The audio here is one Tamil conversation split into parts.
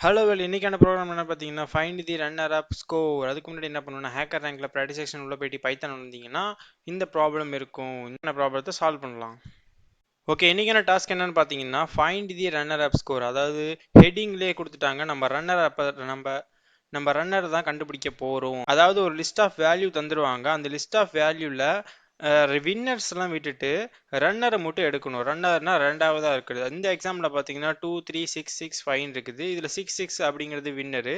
ஹலோ வெல் இன்னைக்கான ப்ரோக்ராம் என்ன பார்த்தீங்கன்னா ஃபைண்ட் தி ரன்னர் அப் ஸ்கோர். அதுக்கு முன்னாடி என்ன பண்ணணும்னா ஹேக்கர் ரேங்க்ல ப்ராக்டிஸ் செக்ஷன் உள்ள போயிட்டு பைத்தான் வந்தீங்கன்னா இந்த ப்ராப்ளம் இருக்கும். இந்த ப்ராப்ளத்தை சால்வ் பண்ணலாம். ஓகே, இன்னைக்கான டாஸ்க் என்னன்னு பார்த்தீங்கன்னா ஃபைண்ட் தி ரன்னர் அப் ஸ்கோர். அதாவது ஹெட்டிங்லேயே கொடுத்துட்டாங்க, நம்ம ரன்னர் அப் நம்ம ரன்னர் தான் கண்டுபிடிக்க போறோம். அதாவது ஒரு லிஸ்ட் ஆஃப் வேல்யூ தந்துருவாங்க. அந்த லிஸ்ட் ஆஃப் வேல்யூல வின்னர்ஸ் எல்லாம் விட்டுட்டு ரன்னரை மட்டும் எடுக்கணும். ரன்னர்னா ரெண்டாவதா இருக்குது. இந்த எக்ஸாம்பிள் பார்த்தீங்கன்னா 2 3 6 6 5 இருக்குது. இதுல 6 6 அப்படிங்கிறது வின்னரு,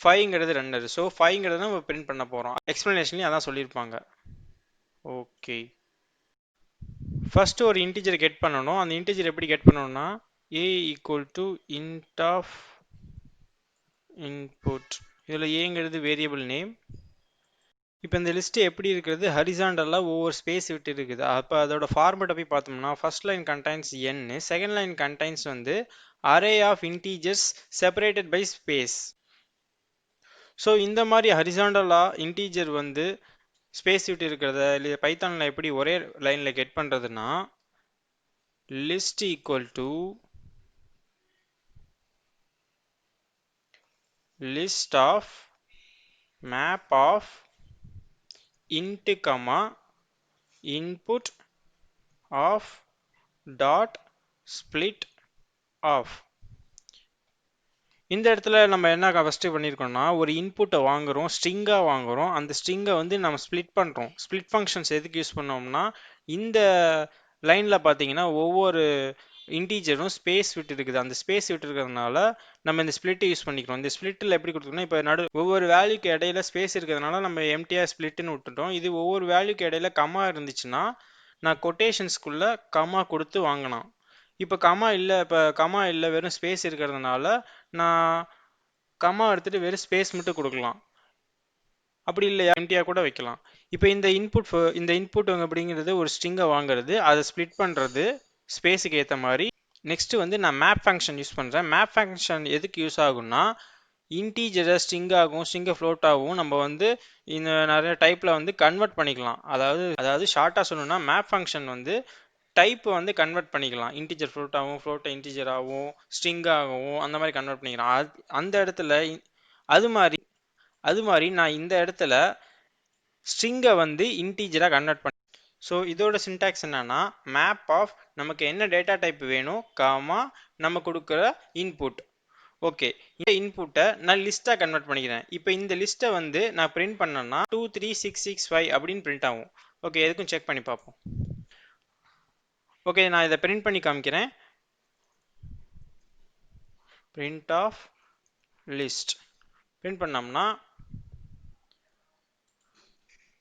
5ங்கிறது ரன்னர். ஸோ 5ங்கிறத நம்ம பிரிண்ட் பண்ண போறோம். எக்ஸ்பிளனேஷன்லயும் அதான் சொல்லியிருப்பாங்க. ஓகே, ஃபர்ஸ்ட் ஒரு இன்டிஜர் கெட் பண்ணணும். அந்த இன்டிஜர் எப்படி கெட் பண்ணணும்னா a equal to int of input. இதுல ஏங்கிறது வேரியபிள் நேம். இப்போ இந்த லிஸ்ட் எப்படி இருக்கிறது, ஹரிசாண்டலாக ஒவ்வொரு ஸ்பேஸ் விட்டு இருக்குது. அப்போ அதோட ஃபார்மேட்டை போய் பார்த்தோம்னா first line contains n, second line contains வந்து array of integers separated by space. So இந்த மாதிரி ஹரிசாண்டலாக இன்டீஜர் வந்து ஸ்பேஸ் விட்டு இருக்கிறத இல்லை பைத்தானில் எப்படி ஒரே லைனில் கெட் பண்ணுறதுன்னா list equal to list of map of int comma input of dot split off. இந்த இடத்துல நம்ம என்ன ஃபர்ஸ்ட் பண்ணியிருக்கோம்னா ஒரு இன்புட்டை வாங்குறோம், ஸ்ட்ரிங்காக வாங்குறோம். அந்த ஸ்ட்ரிங்கை வந்து நம்ம ஸ்ப்ளிட் பண்ணுறோம். ஸ்ப்ளிட் ஃபங்க்ஷன்ஸ் எதுக்கு யூஸ் பண்ணோம்னா இந்த லைனில் பார்த்தீங்கன்னா ஒவ்வொரு இன்டீஜரும் ஸ்பேஸ் விட்டு இருக்குது. அந்த ஸ்பேஸ் விட்டு இருக்கிறதுனால நம்ம இந்த ஸ்பிளிட் யூஸ் பண்ணிக்கிறோம். இந்த ஸ்பிளிட்டில் எப்படி கொடுத்துருக்கோம்னா இப்போ ஒவ்வொரு வேல்யூக்கு இடையில ஸ்பேஸ் இருக்கிறதுனால நம்ம எம்டிஆர் ஸ்பிளிட்னு விட்டுட்டோம். இது ஒவ்வொரு வேல்யூக்கு இடையில கமா இருந்துச்சுன்னா நான் கொட்டேஷன்ஸ்குள்ள கமா கொடுத்து வாங்கினேன். இப்போ கமா இல்லை வெறும் ஸ்பேஸ் இருக்கிறதுனால நான் கமா எடுத்துட்டு வெறும் ஸ்பேஸ் மட்டும் கொடுக்கலாம். அப்படி இல்லையா எம்டிஆர் கூட வைக்கலாம். இப்போ இந்த இன்புட் அப்படிங்கிறது ஒரு ஸ்ட்ரிங்கை வாங்குறது, அதை ஸ்ப்ளிட் பண்ணுறது ஸ்பேஸுக்கு ஏற்ற மாதிரி. நெக்ஸ்ட் வந்து நான் மேப் ஃபங்க்ஷன் யூஸ் பண்ணுறேன். மேப் ஃபங்க்ஷன் எதுக்கு யூஸ் ஆகும்னா இன்டீஜரை ஸ்ட்ரிங் ஆகும், ஸ்ட்ரிங்கை ஃப்ளோட் ஆகும் நம்ம வந்து இந்த நிறைய டைப்பில் வந்து கன்வெர்ட் பண்ணிக்கலாம். அதாவது ஷார்ட்டாக சொல்லணும்னா மேப் ஃபங்க்ஷன் வந்து டைப் வந்து கன்வெர்ட் பண்ணிக்கலாம். இன்டிஜர் ஃப்ளோட் ஆகும், ஃப்ளோட்டை இன்டிஜர் ஆகும், ஸ்ட்ரிங் ஆகும், அந்த மாதிரி கன்வெர்ட் பண்ணிக்கலாம். அந்த இடத்துல அது மாதிரி நான் இந்த இடத்துல ஸ்ட்ரிங்கை வந்து இன்டிஜராக கன்வெர்ட் பண்ணேன். ஸோ இதோட சின்டாக்ஸ் என்னன்னா மேப் ஆஃப் நமக்கு என்ன டேட்டா டைப் வேணும் காமா நம்ம கொடுக்குற இன்புட். ஓகே, இந்த இன்புட்டை நான் லிஸ்ட்டாக கன்வெர்ட் பண்ணிக்கிறேன். இப்போ இந்த லிஸ்ட்டை வந்து நான் பிரிண்ட் பண்ணேன்னா 2 3 6 6 5 அப்படின்னு பிரிண்ட் ஆகும். ஓகே, எதுக்கும் செக் பண்ணி பார்ப்போம். ஓகே, நான் இதை பிரிண்ட் பண்ணி காமிக்கிறேன். பிரிண்ட் ஆஃப் லிஸ்ட் பிரிண்ட் பண்ணோம்னா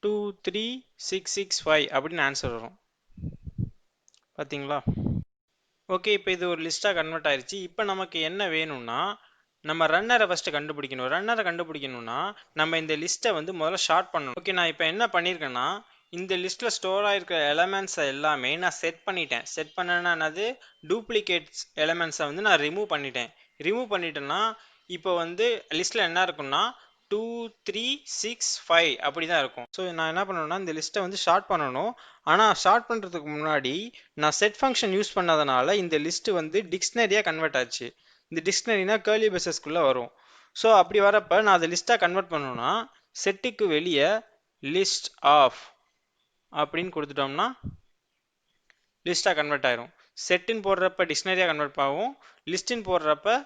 2 3 6 6 5 அப்படின்னு ஆன்சர் வரும். பார்த்தீங்களா? ஓகே, இப்போ இது ஒரு லிஸ்ட்டாக கன்வெர்ட் ஆயிடுச்சு. இப்போ நமக்கு என்ன வேணும்னா நம்ம ரன்னரை ஃபஸ்ட்டு கண்டுபிடிக்கணும். ரன்னரை கண்டுபிடிக்கணும்னா நம்ம இந்த லிஸ்ட்டை வந்து முதல்ல ஷார்ட் பண்ணணும். ஓகே, நான் இப்போ என்ன பண்ணியிருக்கேன்னா இந்த லிஸ்ட்டில் ஸ்டோர் ஆகிருக்கிற எலமெண்ட்ஸை எல்லாமே நான் செட் பண்ணிட்டேன். செட் பண்ணேன்னா என்னது, டூப்ளிகேட்ஸ் எலமெண்ட்ஸை வந்து நான் ரிமூவ் பண்ணிட்டேன்னா இப்போ வந்து லிஸ்ட்டில் என்ன இருக்குன்னா 2 3 6 5 அப்படி தான் இருக்கும். ஸோ நான் என்ன பண்ணணும்னா இந்த லிஸ்ட்டை வந்து ஷார்ட் பண்ணணும். ஆனால் ஷார்ட் பண்ணுறதுக்கு முன்னாடி நான் செட் ஃபங்க்ஷன் யூஸ் பண்ணதுனால இந்த லிஸ்ட் வந்து டிக்ஷனரியாக கன்வெர்ட் ஆச்சு. இந்த டிக்ஷனரினா கேர்லி பேசஸ்க்குள்ளே வரும். ஸோ அப்படி வரப்போ நான் அதை லிஸ்ட்டாக கன்வெர்ட் பண்ணணும்னா செட்டுக்கு வெளியே லிஸ்ட் ஆஃப் அப்படின்னு கொடுத்துட்டோம்னா லிஸ்ட்டாக கன்வெர்ட் ஆயிரும். செட்டுன்னு போடுறப்ப டிக்ஷனரியாக கன்வெர்ட் ஆகும், லிஸ்ட்டுன்னு போடுறப்ப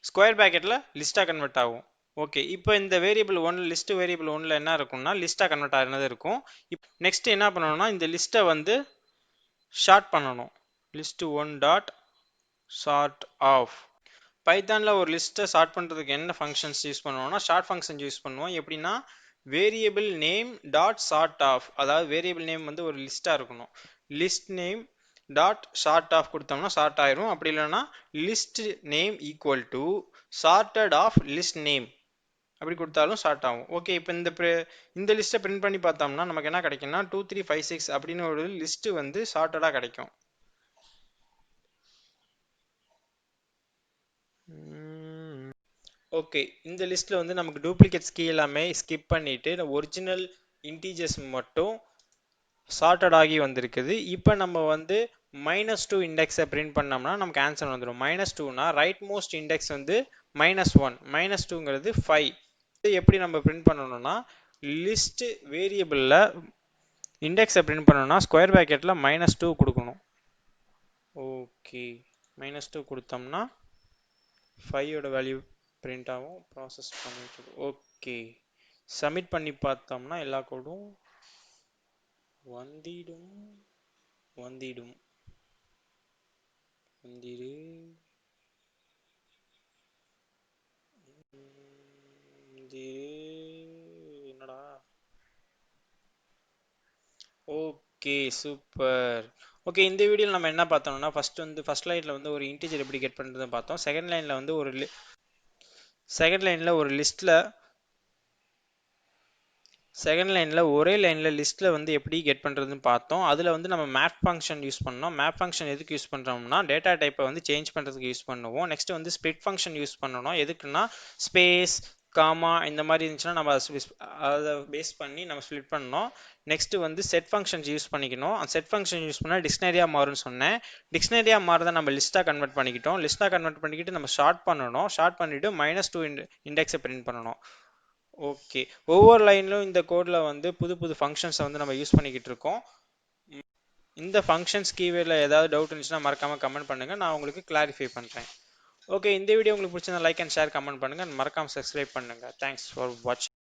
ஸ்கொயர் பேக்கெட்டில் லிஸ்ட்டாக கன்வெர்ட் ஆகும். ஓகே, இப்போ இந்த வேரியபிள் ஒன் லிஸ்ட் வேரியபிள் ஒன்ல என்ன இருக்கும்னா லிஸ்ட்டாக கன்வெர்ட் ஆகினது இருக்கும். நெக்ஸ்ட் என்ன பண்ணணும்னா இந்த லிஸ்ட்டை வந்து ஷார்ட் பண்ணணும். List one dot sort of. பைத்தானில் ஒரு லிஸ்ட்டை ஷார்ட் பண்ணுறதுக்கு என்ன ஃபங்க்ஷன்ஸ் யூஸ் பண்ணுவோம்னா ஷார்ட் ஃபங்க்ஷன் யூஸ் பண்ணுவோம். எப்படின்னா variable name dot sort of. அதாவது வேரியபிள் நேம் வந்து ஒரு லிஸ்ட்டாக இருக்கணும். List name dot sort of கொடுத்தோம்னா ஷார்ட் ஆயிரும். அப்படி இல்லைன்னா list name equal to sorted of list name அப்படி கொடுத்தாலும் ஷார்ட் ஆகும். ஓகே, இப்போ இந்த லிஸ்ட்டை பிரிண்ட் பண்ணி பார்த்தோம்னா நமக்கு என்ன கிடைக்கும்னா 2 3 5 6 அப்படின்னு ஒரு லிஸ்ட் வந்து ஷார்ட்டடாக கிடைக்கும். ஓகே, இந்த லிஸ்ட்டில் வந்து நமக்கு டூப்ளிகேட்ஸ் கீ எல்லாமே ஸ்கிப் பண்ணிவிட்டு ஒரிஜினல் இன்டீஜர்ஸ் மட்டும் ஷார்ட்டட் ஆகி வந்திருக்குது. இப்போ நம்ம வந்து -2 இண்டெக்ஸை பிரிண்ட் பண்ணோம்னா நமக்கு ஆன்சர் வந்துடும். -2னா ரைட் மோஸ்ட் இண்டெக்ஸ் வந்து -1 -2ங்கிறது 5. எப்படி நம்ம பிரிண்ட் பண்ணணும்னா லிஸ்ட் வேரியபிளில் இண்டெக்ஸை பிரிண்ட் பண்ணணும்னா ஸ்கொயர் ப்ராக்கெட்டில் -2 கொடுக்கணும். ஓகே, -2 கொடுத்தோம்னா 5ஓட வேல்யூ பிரிண்ட் ஆகும். ப்ராசஸ் பண்ணிட்டு ஓகே சப்மிட் பண்ணி பார்த்தோம்னா எல்லா கோடும் வந்திடும் வந்திடும் வந்திரு என்னடா. Okay super. ஓகே, இந்த வீடியோவில் நம்ம என்ன பார்த்தோம்னா ஃபர்ஸ்ட் லைனில் வந்து ஒரு இன்டிஜர் எப்படி கெட் பண்ணுறதுன்னு பார்த்தோம். செகண்ட் லைனில் வந்து ஒரே லைனில் லிஸ்ட்டில் வந்து எப்படி கெட் பண்ணுறதுன்னு பார்த்தோம். அதில் வந்து நம்ம மேப் ஃபங்க்ஷன் யூஸ் பண்ணோம். மேப் ஃபங்க்ஷன் எதுக்கு யூஸ் பண்ணுறோம்னா டேட்டா டைப்பை வந்து சேஞ்ச் பண்ணுறதுக்கு யூஸ் பண்ணுவோம். நெக்ஸ்ட் வந்து ஸ்ப்ளிட் ஃபங்க்ஷன் யூஸ் பண்ணணும். எதுக்குன்னா ஸ்பேஸ் காமா இந்த மாதிரி இருந்துச்சுன்னா நம்ம அதை பேஸ் பண்ணி நம்ம ஸ்ப்ளிட் பண்ணணும். நெக்ஸ்ட் வந்து செட் ஃபங்க்ஷன்ஸ் யூஸ் பண்ணிக்கணும். அந்த செட் ஃபங்க்ஷன் யூஸ் பண்ணால் டிக்ஷனரியாக மாறும்னு சொன்னேன். டிக்ஷனரியாக மாறுறதை நம்ம லிஸ்ட்டாக கன்வெர்ட் பண்ணிக்கிட்டோம். லிஸ்ட்டாக கன்வெர்ட் பண்ணிக்கிட்டு நம்ம ஷார்ட் பண்ணணும். ஷார்ட் பண்ணிவிட்டு -2 இண்டெக்ஸை பிரிண்ட் பண்ணணும். ஓகே, ஒவ்வொரு லைன்லும் இந்த கோடில் வந்து புது ஃபங்க்ஷன்ஸை வந்து நம்ம யூஸ் பண்ணிக்கிட்டு இருக்கோம். இந்த ஃபங்க்ஷன்ஸ் கீவேர்டில் ஏதாவது டவுட் இருந்துச்சுன்னா மறக்காமல் கமெண்ட் பண்ணுங்கள், நான் உங்களுக்கு கிளாரிஃபை பண்ணுறேன். ஓகே, இந்த வீடியோ உங்களுக்கு பிடிச்சிருந்தா லைக் அண்ட் ஷேர் கமெண்ட் பண்ணுங்கள், மறக்காமல் சப்ஸ்கிரைப் பண்ணுங்கள். தேங்க்ஸ் ஃபார் வாட்சிங்.